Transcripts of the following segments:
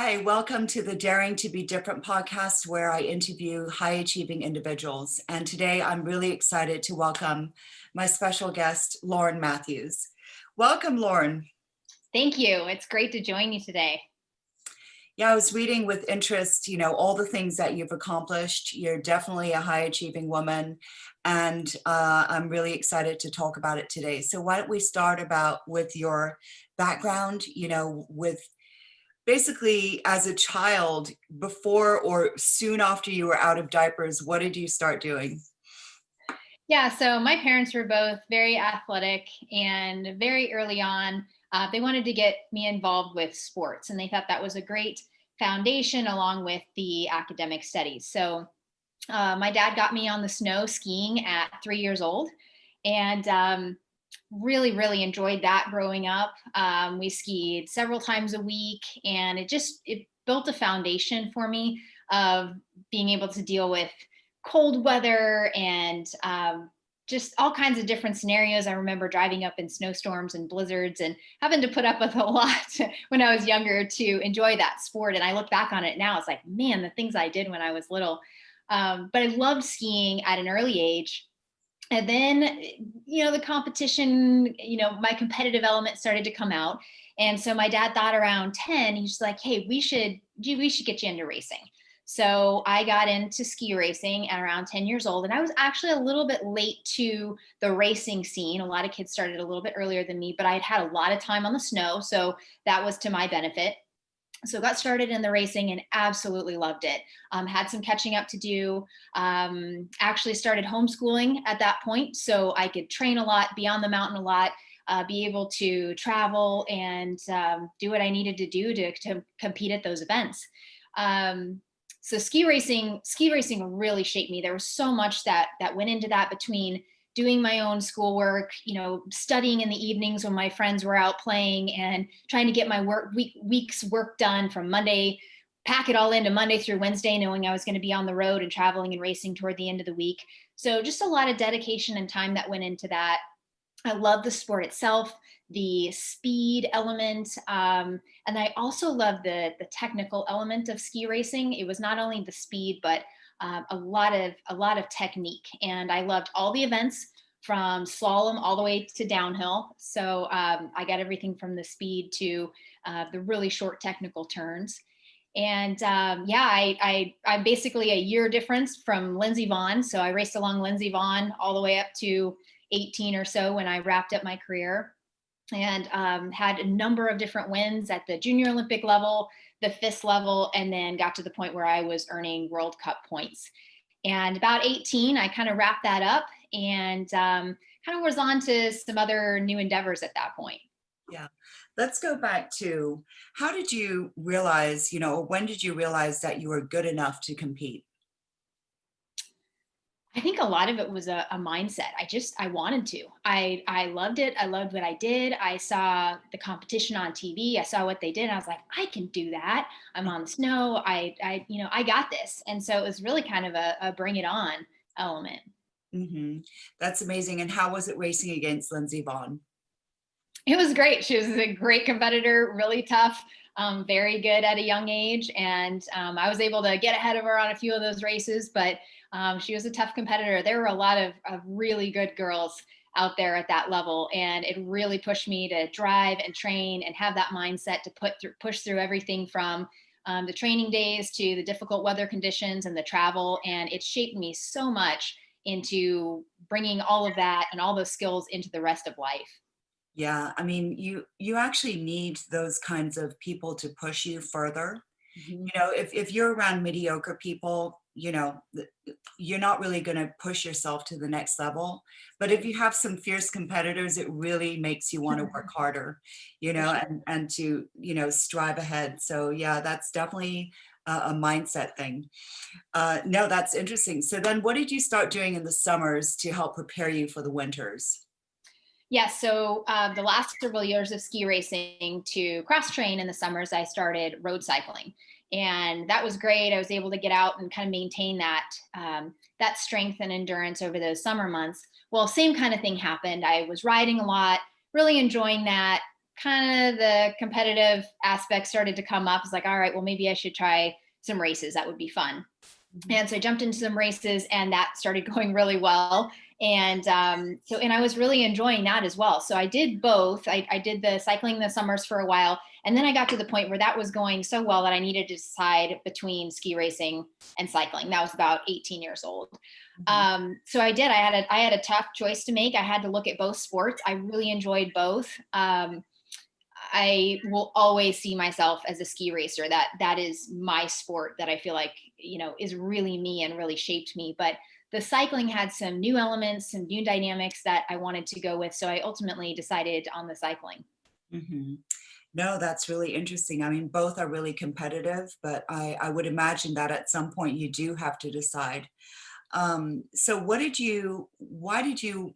Hi, welcome to the Daring to Be Different podcast, where I interview high achieving individuals. And today I'm really excited to welcome my special guest, Lauren Matthews. Welcome, Lauren. Thank you. It's great to join you today. Yeah, I was reading with interest, all the things that you've accomplished. You're definitely a high achieving woman, and I'm really excited to talk about it today. So why don't we start with your background, with basically as a child, before or soon after you were out of diapers, what did you start doing? Yeah, so my parents were both very athletic, and very early on, they wanted to get me involved with sports, and they thought that was a great foundation along with the academic studies. So my dad got me on the snow skiing at 3 years old, and really enjoyed that growing up. We skied several times a week, and it built a foundation for me of being able to deal with cold weather and just all kinds of different scenarios. I remember driving up in snowstorms and blizzards and having to put up with a lot when I was younger to enjoy that sport. And I look back on it now, it's like, man, the things I did when I was little. But I loved skiing at an early age. And then, the competition, my competitive element started to come out. And so my dad thought around 10, he's like, hey, we should get you into racing. So I got into ski racing at around 10 years old. And I was actually a little bit late to the racing scene. A lot of kids started a little bit earlier than me, but I had a lot of time on the snow. So that was to my benefit. So got started in the racing and absolutely loved it. Had some catching up to do. Actually started homeschooling at that point, so I could train a lot, be on the mountain a lot, be able to travel and do what I needed to do to compete at those events. So ski racing really shaped me. There was so much that went into that, between doing my own schoolwork, studying in the evenings when my friends were out playing, and trying to get my week's work done from Monday, pack it all into Monday through Wednesday, knowing I was going to be on the road and traveling and racing toward the end of the week. So just a lot of dedication and time that went into that. I love the sport itself, the speed element, and I also love the technical element of ski racing. It was not only the speed, but a lot of technique, and I loved all the events from slalom all the way to downhill. So I got everything from the speed to the really short technical turns. And I'm basically a year difference from Lindsey Vonn. So I raced along Lindsey Vonn all the way up to 18 or so when I wrapped up my career, and had a number of different wins at the junior Olympic level, the FIS level, and then got to the point where I was earning World Cup points. And about 18, I kind of wrapped that up and kind of was on to some other new endeavors at that point. Yeah. Let's go back to, how did you realize, when did you realize that you were good enough to compete? I think a lot of it was a mindset. I wanted to. I loved it. I loved what I did. I saw the competition on TV. I saw what they did. And I was like, I can do that. I'm on the snow. I got this. And so it was really kind of a bring it on element. Mm-hmm. That's amazing. And how was it racing against Lindsey Vonn? It was great. She was a great competitor, really tough, very good at a young age. And I was able to get ahead of her on a few of those races, but she was a tough competitor. There were a lot of really good girls out there at that level. And it really pushed me to drive and train and have that mindset to push through everything from the training days to the difficult weather conditions and the travel. And it shaped me so much into bringing all of that and all those skills into the rest of life. Yeah, I mean, you actually need those kinds of people to push you further. Mhm. If you're around mediocre people, you're not really going to push yourself to the next level. But if you have some fierce competitors, it really makes you want to work harder, For sure. and to, strive ahead. So yeah, that's definitely a mindset thing. No, that's interesting. So then what did you start doing in the summers to help prepare you for the winters? Yeah, so the last several years of ski racing, to cross train in the summers, I started road cycling, and that was great. I was able to get out and kind of maintain that strength and endurance over those summer months. Well, same kind of thing happened. I was riding a lot, really enjoying that. kind of the competitive aspect started to come up. It's like, all right, well, maybe I should try some races. That would be fun. Mhm. And so I jumped into some races and that started going really well. And and I was really enjoying that as well. So I did both. I did the cycling in the summers for a while. And then I got to the point where that was going so well that I needed to decide between ski racing and cycling. That was about 18 years old. Mhm. So I had a tough choice to make. I had to look at both sports. I really enjoyed both. I will always see myself as a ski racer. That is my sport that I feel like, is really me and really shaped me. But the cycling had some new elements, some new dynamics that I wanted to go with. So I ultimately decided on the cycling. Mhm. No, that's really interesting. I mean, both are really competitive, but I would imagine that at some point you do have to decide. So why did you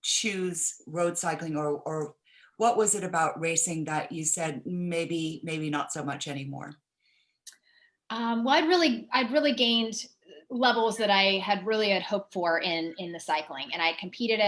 choose road cycling, or what was it about racing that you said maybe not so much anymore? Well, I'd really gained levels that I had hoped for in the cycling, and I competed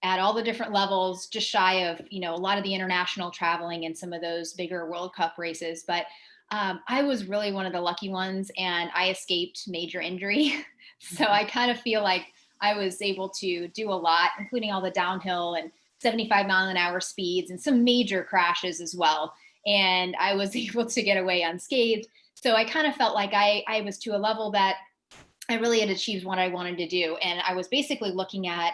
at all the different levels, just shy of a lot of the international traveling and some of those bigger World Cup races. But I was really one of the lucky ones, and I escaped major injury. So Mhm. I kind of feel like I was able to do a lot, including all the downhill and 75-mile-an-hour speeds and some major crashes as well. And I was able to get away unscathed. So I kind of felt like I was to a level that I really had achieved what I wanted to do. And I was basically looking at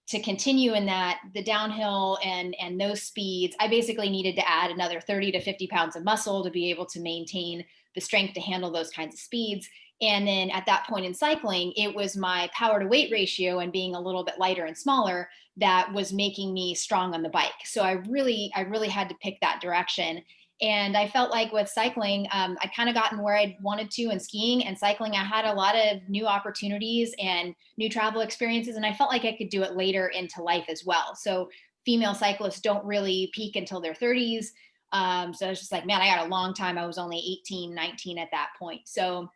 to continue in that the downhill and those speeds, I basically needed to add another 30 to 50 pounds of muscle to be able to maintain the strength to handle those kinds of speeds. And then at that point in cycling, it was my power to weight ratio and being a little bit lighter and smaller that was making me strong on the bike. So I really had to pick that direction. And I felt like with cycling, I kind of gotten where I wanted to, and skiing and cycling, I had a lot of new opportunities and new travel experiences. And I felt like I could do it later into life as well. So female cyclists don't really peak until their 30s. So I was just like, man, I got a long time. I was only 18, 19 at that point. So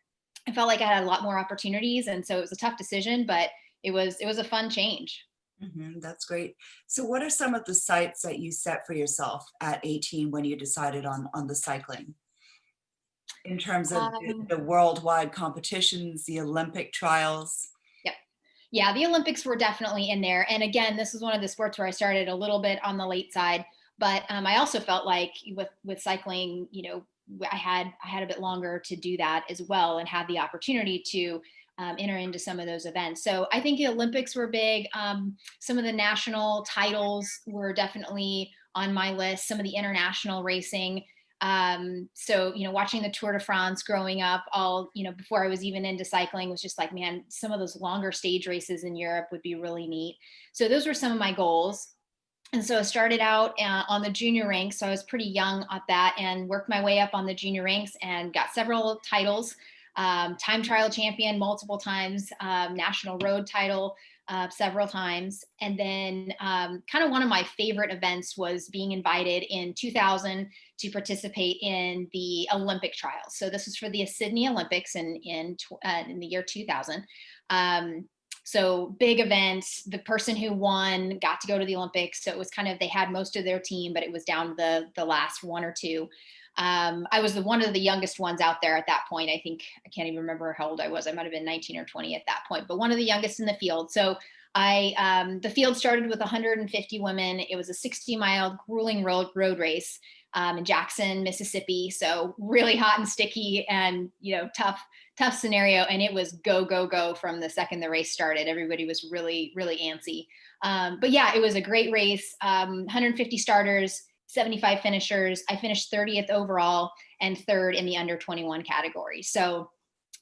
I felt like I had a lot more opportunities. And so it was a tough decision, but it was a fun change. Mhm, that's great. So what are some of the sights that you set for yourself at 18 when you decided on the cycling? In terms of Um, the worldwide competitions, the Olympic trials? Yep. Yeah, the Olympics were definitely in there. And again, this is one of the sports where I started a little bit on the late side, but I also felt like with cycling, I had a bit longer to do that as well, and had the opportunity to enter into some of those events. So I think the Olympics were big. Some of the national titles were definitely on my list. Some of the international racing. So watching the Tour de France growing up, all before I was even into cycling, was just like, man, some of those longer stage races in Europe would be really neat. So those were some of my goals. And so I started out on the junior ranks. So I was pretty young at that, and worked my way up on the junior ranks and got several titles. Time trial champion multiple times, national road title several times. And then kind of one of my favorite events was being invited in 2000 to participate in the Olympic trials. So this was for the Sydney Olympics in the year 2000. So big event. The person who won got to go to the Olympics. So it was kind of, they had most of their team, but it was down to the last one or two. I was one of the youngest ones out there at that point. I think, I can't even remember how old I was. I might have been 19 or 20 at that point, but one of the youngest in the field. So the field started with 150 women. It was a 60-mile grueling road race in Jackson, Mississippi. So really hot and sticky, and tough scenario. And it was go, go, go from the second the race started. Everybody was really, really antsy. But yeah, it was a great race. 150 starters, 75 finishers. I finished 30th overall and third in the under 21 category. So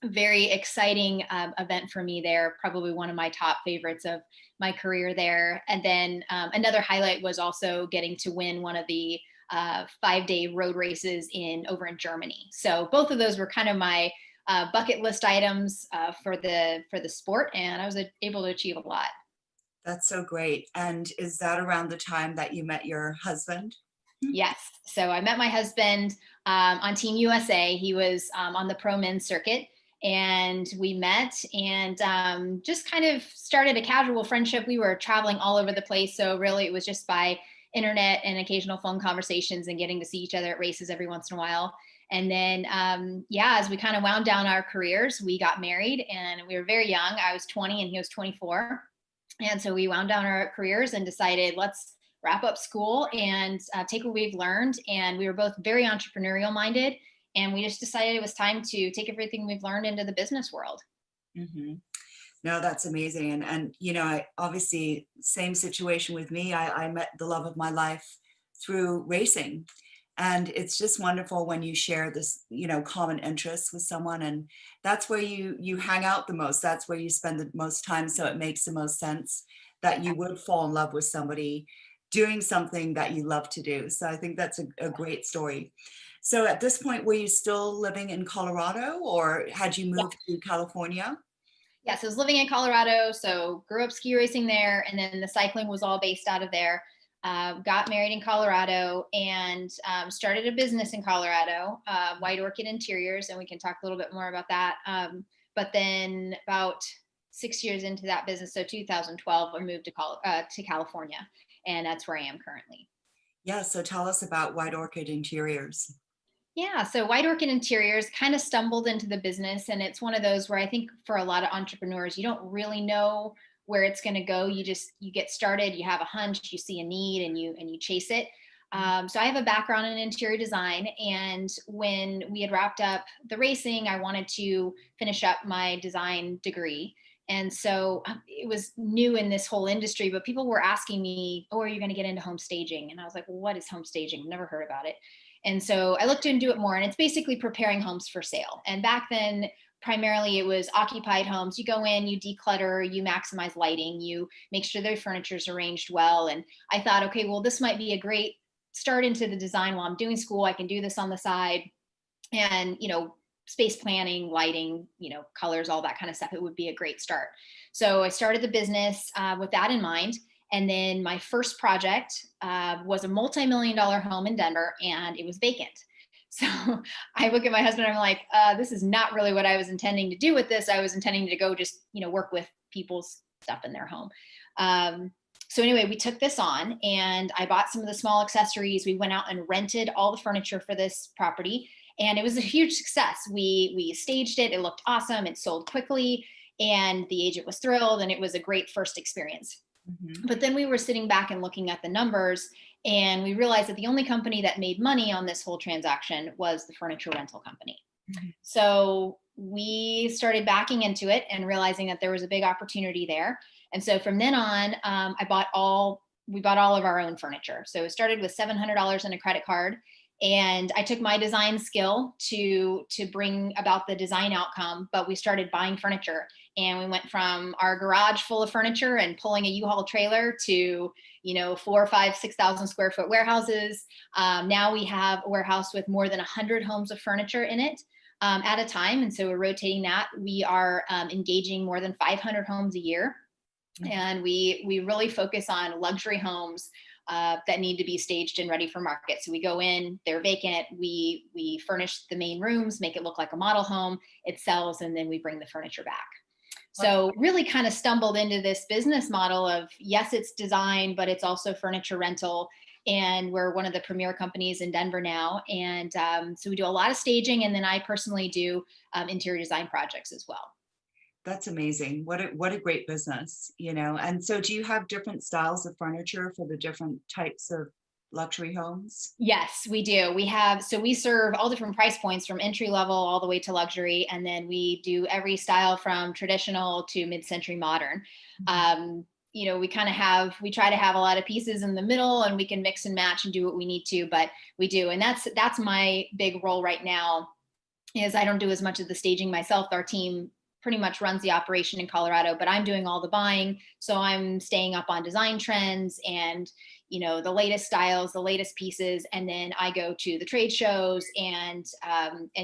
very exciting event for me there. Probably one of my top favorites of my career there. And then another highlight was also getting to win one of the 5-day road races over in Germany. So both of those were kind of my bucket list items for the sport, and I was able to achieve a lot. That's so great. And is that around the time that you met your husband? Yes. So I met my husband on Team USA. He was on the pro men's circuit, and we met and just kind of started a casual friendship. We were traveling all over the place. So really, it was just by internet and occasional phone conversations and getting to see each other at races every once in a while. And then, yeah, as we kind of wound down our careers, we got married and we were very young. I was 20 and he was 24. And so we wound down our careers and decided, let's wrap up school and take what we've learned. And we were both very entrepreneurial minded. And we just decided it was time to take everything we've learned into the business world. Mm-hmm. No, that's amazing. And you know, I obviously same situation with me. I met the love of my life through racing. And it's just wonderful when you share this, you know, common interests with someone. And that's where you hang out the most. That's where you spend the most time. So it makes the most sense that you would fall in love with somebody doing something that you love to do. So I think that's a great story. So at this point, were you still living in Colorado or had you moved to California? Yes, I was living in Colorado, so grew up ski racing there, and then the cycling was all based out of there. Got married in Colorado and started a business in Colorado, White Orchid Interiors, and we can talk a little bit more about that. But then about 6 years into that business, so 2012, I moved to California, and that's where I am currently. Yeah, so tell us about White Orchid Interiors. Yeah, so White Orchid Interiors kind of stumbled into the business, and it's one of those where I think for a lot of entrepreneurs, you don't really know where it's going to go. You get started, you have a hunch, you see a need, and you chase it. So I have a background in interior design, and when we had wrapped up the racing, I wanted to finish up my design degree. And so it was new in this whole industry, but people were asking me, "Oh, are you going to get into home staging?" And I was like, well, "What is home staging? Never heard about it." And so I looked into it more, and it's basically preparing homes for sale. And back then, primarily it was occupied homes. You go in, you declutter, you maximize lighting, you make sure their furniture is arranged well. And I thought, okay, well, this might be a great start into the design while I'm doing school. I can do this on the side. And, space planning, lighting, colors, all that kind of stuff. It would be a great start. So I started the business with that in mind. And then my first project was a multi-million-dollar home in Denver, and it was vacant. So I look at my husband and I'm like, this is not really what I was intending to do with this. I was intending to go just, work with people's stuff in their home. So anyway, we took this on and I bought some of the small accessories. We went out and rented all the furniture for this property. And it was a huge success. We staged it. It looked awesome. It sold quickly. And the agent was thrilled. And it was a great first experience. Mm-hmm. But then we were sitting back and looking at the numbers, and we realized that the only company that made money on this whole transaction was the furniture rental company. Mm-hmm. So we started backing into it and realizing that there was a big opportunity there. And so from then on, we bought all of our own furniture. So it started with $700 in a credit card. And I took my design skill to bring about the design outcome, but we started buying furniture, and we went from our garage full of furniture and pulling a U-Haul trailer to 4, 5, 6,000 square foot warehouses. Now we have a warehouse with more than 100 homes of furniture in it at a time, and so we're rotating that. We are engaging more than 500 homes a year, and we really focus on luxury homes that need to be staged and ready for market. So we go in, they're vacant, we furnish the main rooms, make it look like a model home, it sells, and then we bring the furniture back. So really kind of stumbled into this business model of, yes, it's design, but it's also furniture rental. And we're one of the premier companies in Denver now. And so we do a lot of staging, and then I personally do interior design projects as well. That's amazing. What a great business, And so do you have different styles of furniture for the different types of luxury homes? Yes, we do. We serve all different price points from entry level all the way to luxury. And then we do every style from traditional to mid-century modern. Mm-hmm. We try to have a lot of pieces in the middle, and we can mix and match and do what we need to, but we do. And that's my big role right now, is I don't do as much of the staging myself. Our team pretty much runs the operation in Colorado, but I'm doing all the buying. So I'm staying up on design trends and, the latest styles, the latest pieces. And then I go to the trade shows and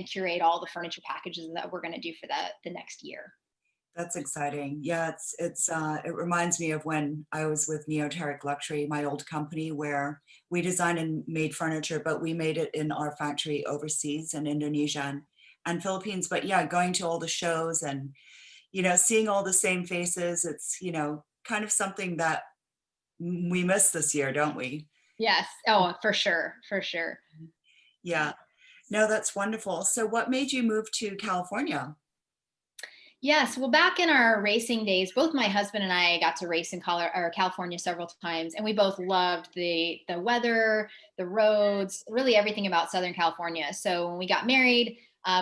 curate all the furniture packages that we're going to do for the next year. That's exciting. Yeah, it reminds me of when I was with Neoteric Luxury, my old company, where we designed and made furniture, but we made it in our factory overseas in Indonesia and Philippines. But yeah, going to all the shows and, seeing all the same faces, it's, kind of something that we miss this year, don't we? Yes. Oh, for sure. For sure. Yeah. No, that's wonderful. So what made you move to California? Yes, well, back in our racing days, both my husband and I got to race in California several times, and we both loved the weather, the roads, really everything about Southern California. So when we got married,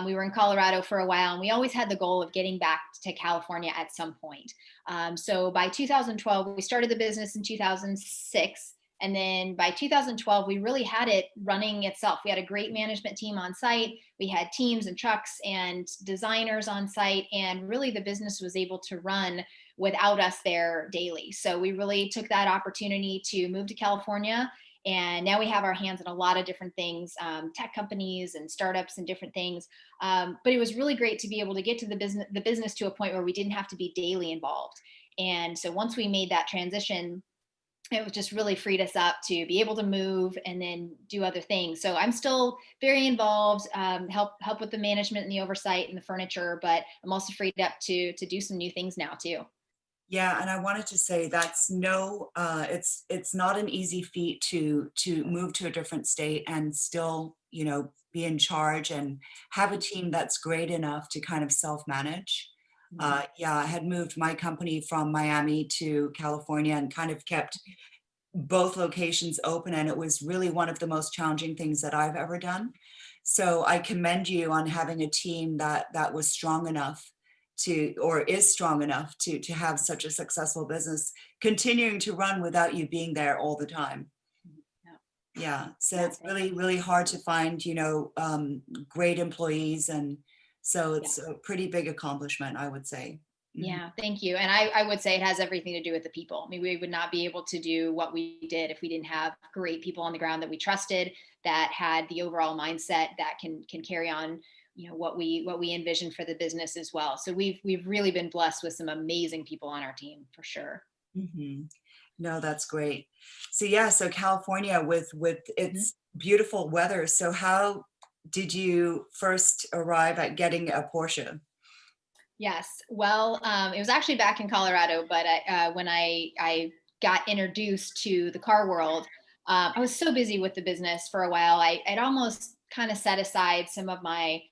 we were in Colorado for a while, and we always had the goal of getting back to California at some point. So by 2012, we started the business in 2006. And then by 2012, we really had it running itself. We had a great management team on site. We had teams and trucks and designers on site. And really, the business was able to run without us there daily. So we really took that opportunity to move to California. And now we have our hands in a lot of different things, tech companies and startups and different things. But it was really great to be able to get to the business to a point where we didn't have to be daily involved. And so once we made that transition, it was just really freed us up to be able to move and then do other things. So I'm still very involved, help with the management and the oversight and the furniture, but I'm also freed up to do some new things now too. Yeah, and I wanted to say that's it's not an easy feat to move to a different state and still, be in charge and have a team that's great enough to kind of self-manage. Mhm. Yeah, I had moved my company from Miami to California and kind of kept both locations open, and it was really one of the most challenging things that I've ever done. So I commend you on having a team that was strong enough to, or is strong enough to have such a successful business continuing to run without you being there all the time. Yeah, Yeah, so yeah, it's thank really, you. really hard to find, great employees, and so Yeah. it's a pretty big accomplishment, I would say. Mhm. Yeah, thank you. And I would say it has everything to do with the people. I mean, we would not be able to do what we did if we didn't have great people on the ground that we trusted, that had the overall mindset that can carry on, what we envision for the business as well. So we've really been blessed with some amazing people on our team for sure. Mhm. No, that's great. So yeah, so California with Mhm. its beautiful weather. So how did you first arrive at getting a Porsche? Yes. Well, it was actually back in Colorado, but when I got introduced to the car world, I was so busy with the business for a while. I'd almost kind of set aside some of my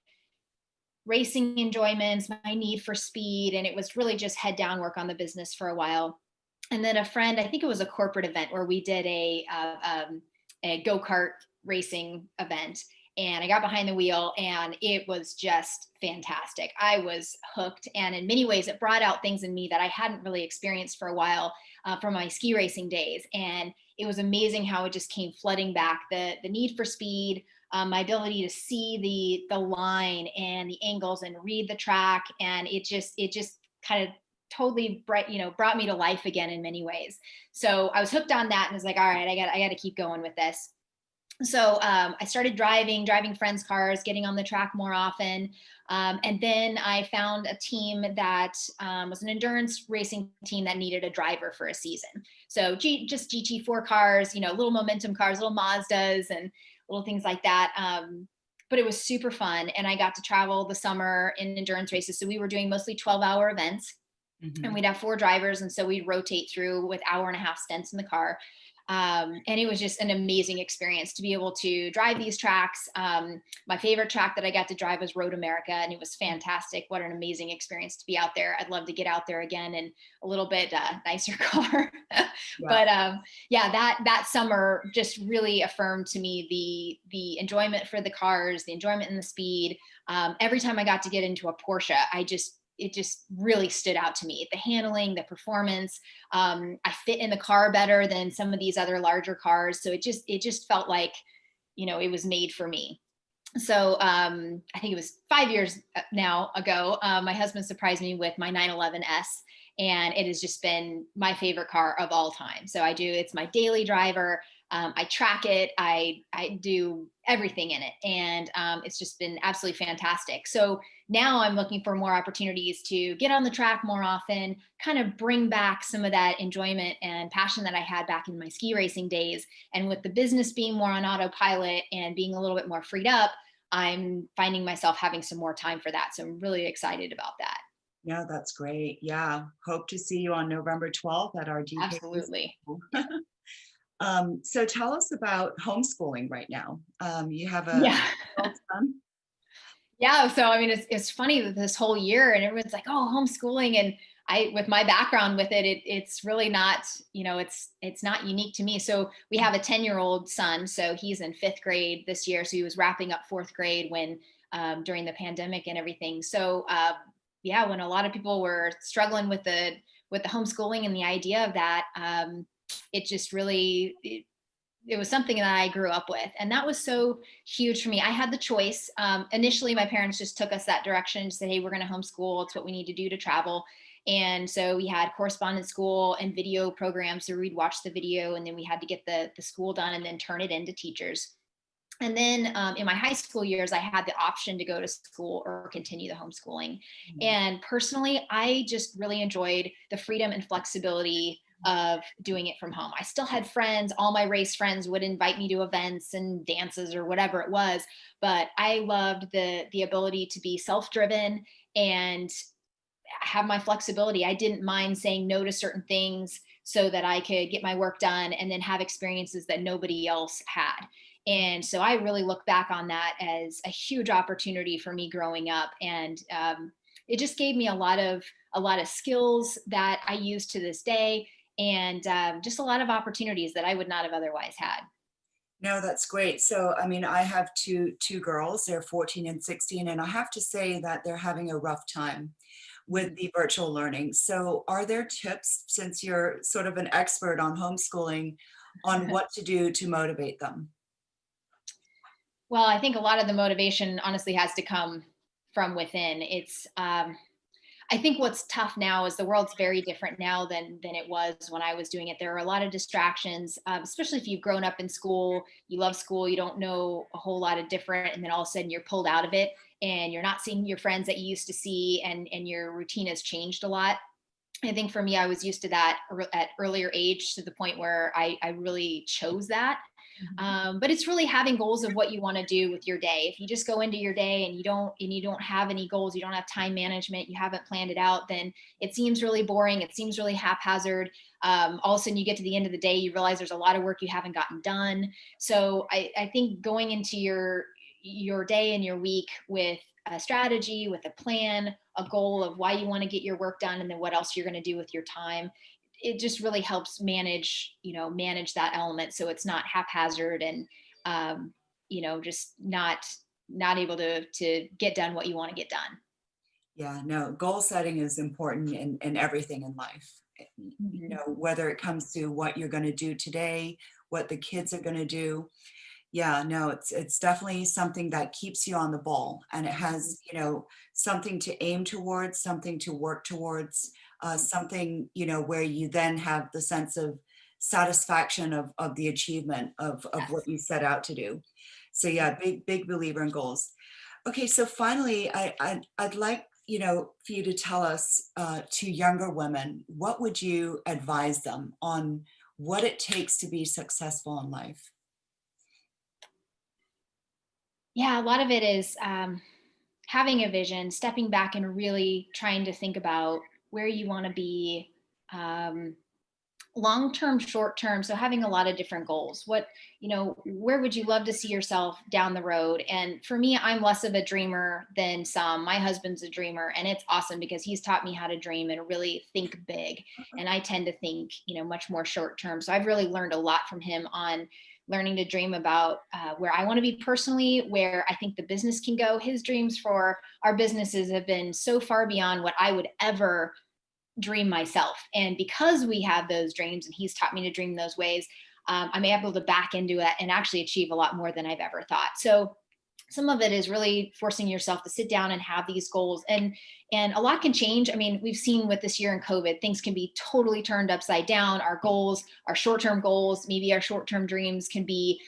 racing enjoyments, my need for speed, and it was really just head down work on the business for a while. And then a friend, I think it was a corporate event where we did a go kart racing event. And I got behind the wheel and it was just fantastic. I was hooked. And in many ways, it brought out things in me that I hadn't really experienced for a while from my ski racing days. And it was amazing how it just came flooding back, the need for speed, my ability to see the line and the angles and read the track. And it just kind of totally brought me to life again in many ways. So I was hooked on that and was like, all right, I got to keep going with this. So I started driving friends' cars, getting on the track more often. And then I found a team that was an endurance racing team that needed a driver for a season. So just GT4 cars, little momentum cars, little Mazdas, and little things like that. But it was super fun. And I got to travel the summer in endurance races. So we were doing mostly 12-hour events, and Mhm. we'd have four drivers, and so we'd rotate through with hour and a half stints in the car. And it was just an amazing experience to be able to drive these tracks. My favorite track that I got to drive was Road America, and it was fantastic. What an amazing experience to be out there. I'd love to get out there again in a little bit nicer car. Yeah. But yeah, that summer just really affirmed to me the enjoyment for the cars, the enjoyment in the speed. Every time I got to get into a Porsche, it just really stood out to me. The handling, the performance. I fit in the car better than some of these other larger cars. So it just felt like, it was made for me. So I think it was 5 years now ago. My husband surprised me with my 911S, and it has just been my favorite car of all time. So it's my daily driver. I track it. I do everything in it, and it's just been absolutely fantastic. So now I'm looking for more opportunities to get on the track more often, kind of bring back some of that enjoyment and passion that I had back in my ski racing days. And with the business being more on autopilot and being a little bit more freed up, I'm finding myself having some more time for that. So I'm really excited about that. Yeah, that's great. Yeah. Hope to see you on November 12th at our GK. Absolutely. So tell us about homeschooling right now. You have a Yeah. adult son? Yeah. So, I mean, it's funny that this whole year and everyone's like, oh, homeschooling. And with my background with it, it's really not, it's not unique to me. So we have a 10-year-old son. So he's in 5th grade this year. So he was wrapping up 4th grade when, during the pandemic and everything. So, yeah, when a lot of people were struggling with the homeschooling and the idea of that, it just really, it was something that I grew up with. And that was so huge for me. I had the choice. Initially, my parents just took us that direction and said, hey, we're going to homeschool. It's what we need to do to travel. And so we had correspondence school and video programs. So we'd watch the video and then we had to get the school done and then turn it into teachers. And then in my high school years, I had the option to go to school or continue the homeschooling. And personally, I just really enjoyed the freedom and flexibility of doing it from home. I still had friends, all my race friends would invite me to events and dances or whatever it was, but I loved the ability to be self-driven and have my flexibility. I didn't mind saying no to certain things so that I could get my work done and then have experiences that nobody else had. And so I really look back on that as a huge opportunity for me growing up. And it just gave me a lot of skills that I use to this day, and just a lot of opportunities that I would not have otherwise had. No, that's great. So, I mean, I have two girls. They're 14 and 16, and I have to say that they're having a rough time with the virtual learning. So, are there tips, since you're sort of an expert on homeschooling, on what to do to motivate them? Well, I think a lot of the motivation honestly has to come from within. I think what's tough now is the world's very different now than it was when I was doing it. There are a lot of distractions, especially if you've grown up in school, you love school, you don't know a whole lot of different, and then all of a sudden you're pulled out of it and you're not seeing your friends that you used to see, and your routine has changed a lot. I think for me, I was used to that at earlier age to the point where I really chose that. But it's really having goals of what you want to do with your day. If you just go into your day and you don't have any goals, you don't have time management, you haven't planned it out, then it seems really boring. It seems really haphazard. All of a sudden you get to the end of the day, you realize there's a lot of work you haven't gotten done. So I think going into your day and your week with a strategy, with a plan, a goal of why you want to get your work done, and then what else you're going to do with your time, it just really helps manage that element so it's not haphazard and just not able to get done what you want to get done. Yeah, no, goal setting is important in everything in life. Mhm. Whether it comes to what you're going to do today, what the kids are going to do. Yeah, no, it's definitely something that keeps you on the ball, and it has, something to aim towards, something to work towards, something, where you then have the sense of satisfaction of the achievement of Yes. what you set out to do. So yeah, big believer in goals. Okay, so finally, I'd like, for you to tell us, to younger women, what would you advise them on what it takes to be successful in life? Yeah, a lot of it is having a vision, stepping back and really trying to think about where you want to be, um, long term, short term. So having a lot of different goals. Where would you love to see yourself down the road? And for me, I'm less of a dreamer than some. My husband's a dreamer, and it's awesome because he's taught me how to dream and really think big. And I tend to think, much more short term. So I've really learned a lot from him on learning to dream about where I want to be personally, where I think the business can go. His dreams for our businesses have been so far beyond what I would ever dream myself. And because we have those dreams and he's taught me to dream those ways, I'm able to back into it and actually achieve a lot more than I've ever thought. So some of it is really forcing yourself to sit down and have these goals, and a lot can change. I mean, we've seen with this year in COVID, things can be totally turned upside down. Our goals, our short-term goals, maybe our short-term dreams can be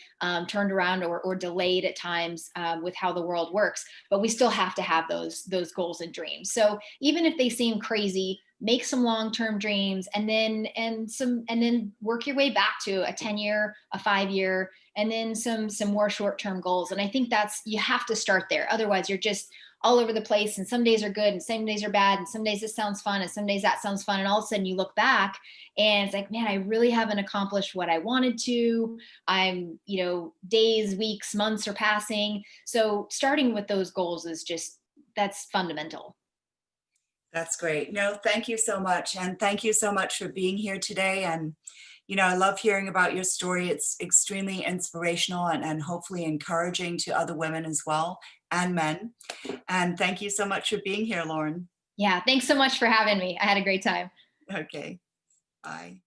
turned around or delayed at times with how the world works, but we still have to have those goals and dreams. So even if they seem crazy, make some long-term dreams, and then work your way back to a 10-year, a 5-year, and then some more short-term goals. And I think that's, you have to start there. Otherwise you're just all over the place, and some days are good and some days are bad, and some days this sounds fun and some days that sounds fun, and all of a sudden you look back and it's like, man, I really haven't accomplished what I wanted to. I'm, days, weeks, months are passing. So starting with those goals is just, that's fundamental. That's great. No, thank you so much. And thank you so much for being here today. And, I love hearing about your story. It's extremely inspirational and hopefully encouraging to other women as well, and men. And thank you so much for being here, Lauren. Yeah, thanks so much for having me. I had a great time. Okay, bye.